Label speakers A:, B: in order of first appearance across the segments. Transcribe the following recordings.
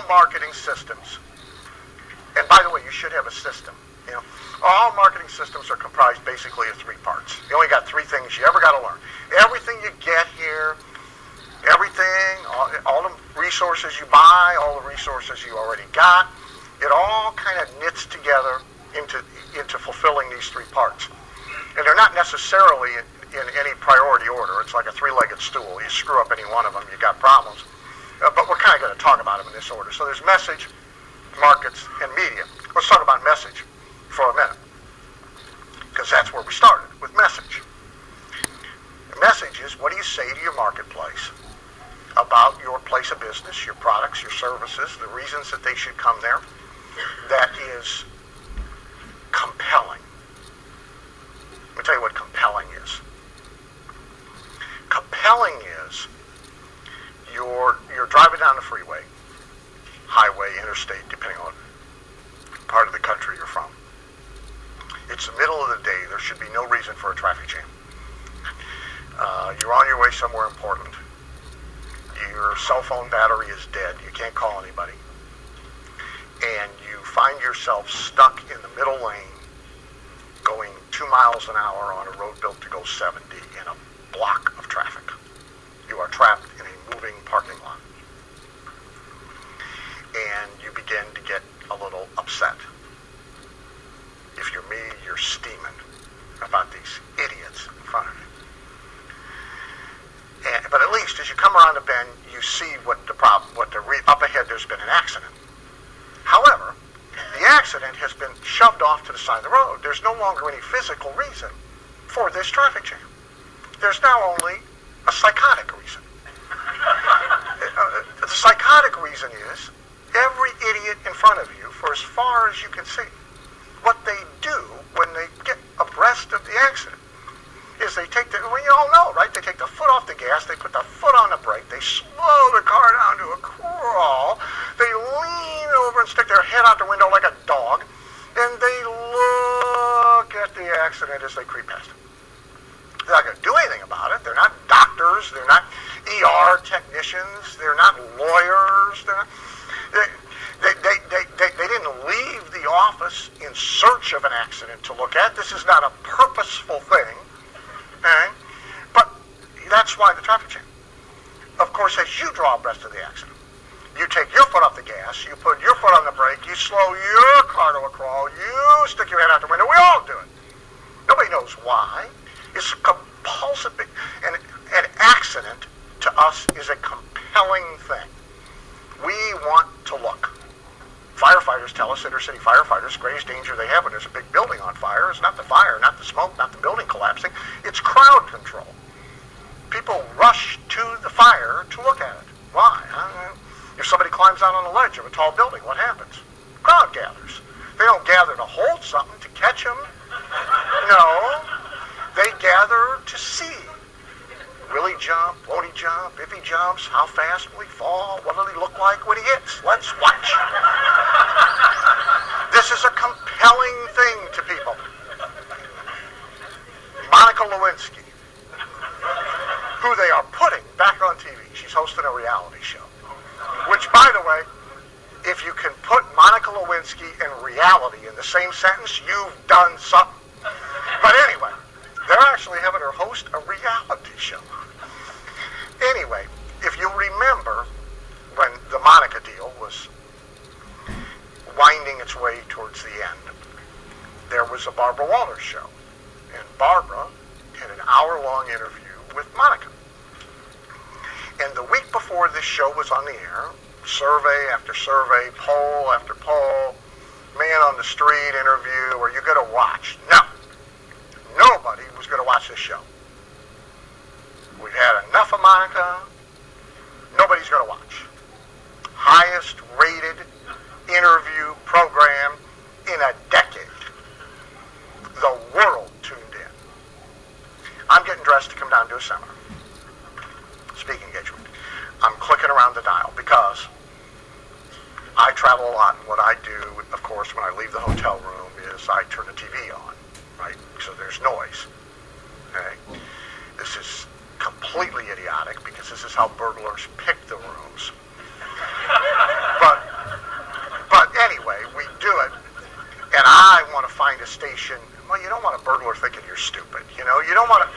A: marketing systems, and by the way, you should have a system. You know, all marketing systems are comprised basically of three parts. You only got three things you ever got to learn. Everything you get here, everything, all the resources you buy, all the resources you already got, it all kind of knits together into fulfilling these three parts. And they're not necessarily in any priority order. It's like a three-legged stool. You screw up any one of them, you got problems. But we're kind of going to talk about them in this order. So there's message, markets, and media. Let's talk about message for a minute, because that's where we started, with message. The message is, what do you say to your marketplace about your place of business, your products, your services, the reasons that they should come there, that is compelling. Let me tell you what compelling is. Compelling is you're driving down the freeway, highway, interstate, depending on part of the country you're from. It's the middle of the day. There should be no reason for a traffic jam. You're on your way somewhere important. Your cell phone battery is dead. You can't call anybody. And you find yourself stuck in the middle lane going 2 miles an hour on a road built to go 70 in a block of traffic. You are trapped in a moving parking lot. And you begin to get a little upset. If you're me, you're steaming about these idiots in front of you. But at least as you come around the bend, you see what the problem, up ahead there's been an accident. However, the accident has been shoved off to the side of the road. There's no longer any physical reason for this traffic jam. There's now only a psychotic reason. The psychotic reason is every idiot in front of you, for as far as you can see, what they do when they get abreast of the accident is they take well, you all know, right? They take the foot off the gas, they put the foot on the brake, they slow the car down to a crawl, they lean over and stick their head out the window like a dog, and they look at the accident as they creep past it. They're not going to do anything about it. They're not doctors, they're not ER technicians, they're not lawyers, they didn't leave the office in search of an accident to look at. This is not a purposeful thing. Okay? But that's why the traffic jam. Of course, as you draw abreast of the accident, you take your foot off the gas, you put your foot on the brake, you slow your car to a crawl, you stick your head out the window. We all do it. Nobody knows why. It's compulsive. An accident to us is a compelling thing. We want to look. Firefighters tell us, inner city firefighters, the greatest danger they have when there's a big building on fire is not the fire, not the smoke, not the building collapsing. It's crowd control. People rush to the fire to look at it. Why? If somebody climbs out on the ledge of a tall building, what happens? Crowd gathers. They don't gather to hold something, to catch them. No. They gather to see. Will he jump? Won't he jump? If he jumps, how fast will he fall? What will he look like when he hits? Let's watch. This is a compelling thing to people. Monica Lewinsky, who they are putting back on TV. She's hosting a reality show. Which, by the way, if you can put Monica Lewinsky and reality in the same sentence, you've done something. But anyway, they're actually having her host a reality show. Anyway, if you remember when the Monica deal was winding its way towards the end, there was a Barbara Walters show. And Barbara had an hour-long interview with Monica. And the week before this show was on the air, survey after survey, poll after poll, man on the street interview, are you going to watch? No. Nobody was going to watch this show. We've had enough of Monica. Nobody's going to watch. Highest rated interview program in a decade. The world tuned in. I'm getting dressed to come down to a seminar. Speaking engagement. I'm clicking around the dial because I travel a lot, and what I do, of course, when I leave the hotel room is I turn the TV on, right? So there's noise. Okay? This is completely idiotic because this is how burglars pick the rooms. But anyway, we do it, and I want to find a station. Well, you don't want a burglar thinking you're stupid, you know. You don't want to.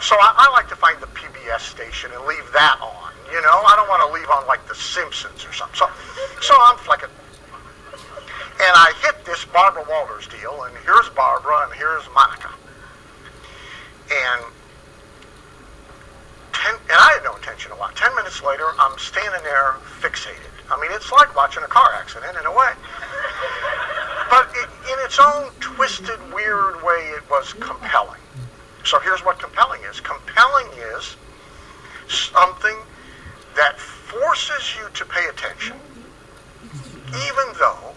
A: So I like to find the PBS station and leave that on, you know. I don't want to leave on like The Simpsons or something. So I'm flicking, and I hit this Barbara Walters deal, and here's Barbara, and here's Monica, and I had no intention of watching. 10 minutes later, I'm standing there fixated. I mean, it's like watching a car accident in a way. But in its own twisted, weird way, it was compelling. So here's what compelling is. Compelling is something that forces you to pay attention, even though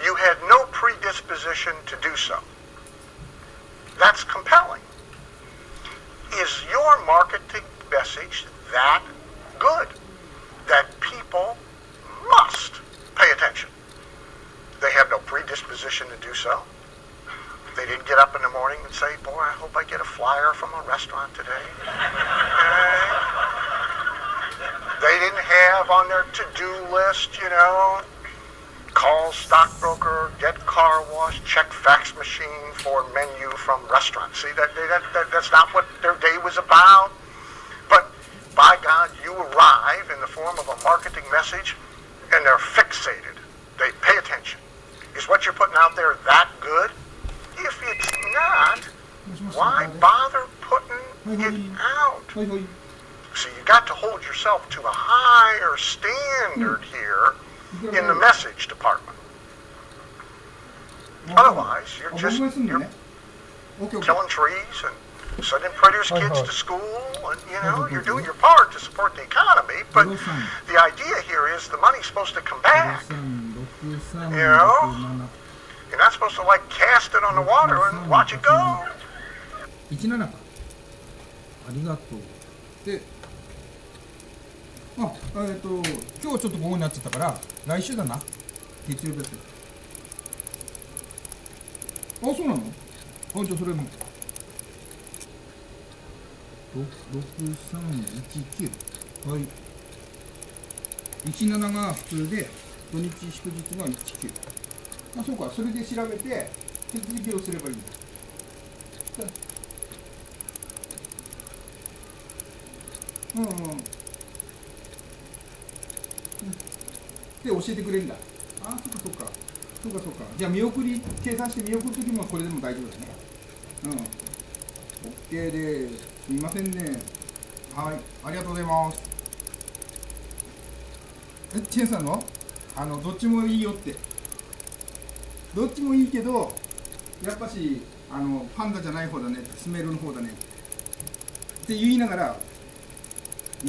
A: you had no predisposition to do so. That's compelling. Is your marketing message that good that people must pay attention? They have no predisposition to do so. They didn't get up in the morning and say, boy, I hope I get a flyer from a restaurant today. They didn't have on their to-do list, you know, call stockbroker, get car wash, check fax machine for menu from restaurant. See, that's not what their day was about. But by God, you arrive in the form of a marketing message, and they're fixated. They pay attention. Is what you're putting out there that good? If it's not, why bother putting it out? See, you got to hold yourself to a higher standard here in the message department. Otherwise, you're killing trees and sending prettiest kids to school, and you know, you're doing your part to support the economy, but the idea here is the money's supposed to come back. You know? You're not supposed to like cast it on the water and watch it go.
B: 17か。ありがとう。で、今日ちょっと午後になっちゃったから、来週だな。月曜日ですよ。あ、そうなの？じゃあそれも。6319。はい。17が普通で、土日祝日が19。あ、そうか、それで調べて手続きをすればいいんだ。で教えてくれるんだ。あ、そうか。じゃあ見送り計算して見送るときもこれでも大丈夫だね。OK です。すみませんね。はい、ありがとうございます。チェンさんのどっちもいいよって。どっちもいいけど、やっぱしパンダじゃない方だね、スメルの方だねって言いながら、い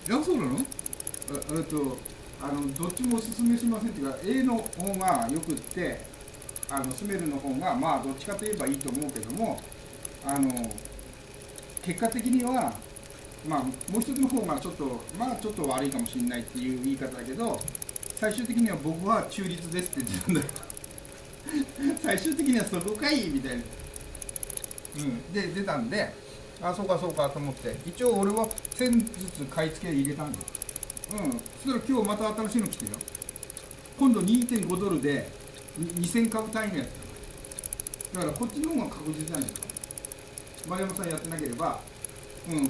B: や、そうなの？どっちもおすすめしませんっていうか、A の方がよくって、スメルの方がまあどっちかといえばいいと思うけども、結果的にはまあもう一つの方がちょっと悪いかもしれないっていう言い方だけど、最終的には僕は中立ですって言ってるんだよ。最終的にはそこかいみたいな。で出たんで、あ、そうかと思って、一応俺は1000ずつ買い付け入れたんだよ。そしたら今日また新しいの来てよ。今度 2.5 ドルで2000株単位のやつだからこっちの方が確実じゃないか。丸山さんやってなければ、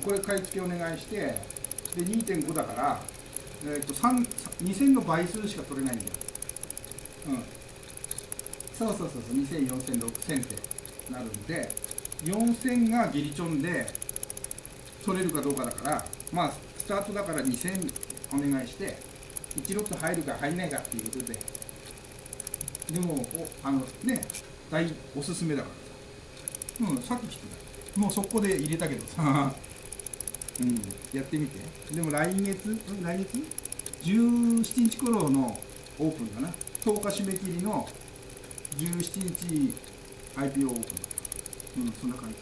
B: これ買い付けお願いして、で 2.5 だから、2000の倍数しか取れないんだよ。そう2000、4000、6000ってなるんで、4000がギリチョンで取れるかどうかだから、まあスタートだから2000お願いして、1ロット入るか入んないかっていうことで、でも大おすすめだからさ、さっき来てた、もう速攻で入れたけどさ、やってみて。でも来月17日頃のオープンかな、10日締め切りの17日 IPO オープン、そんな感じ。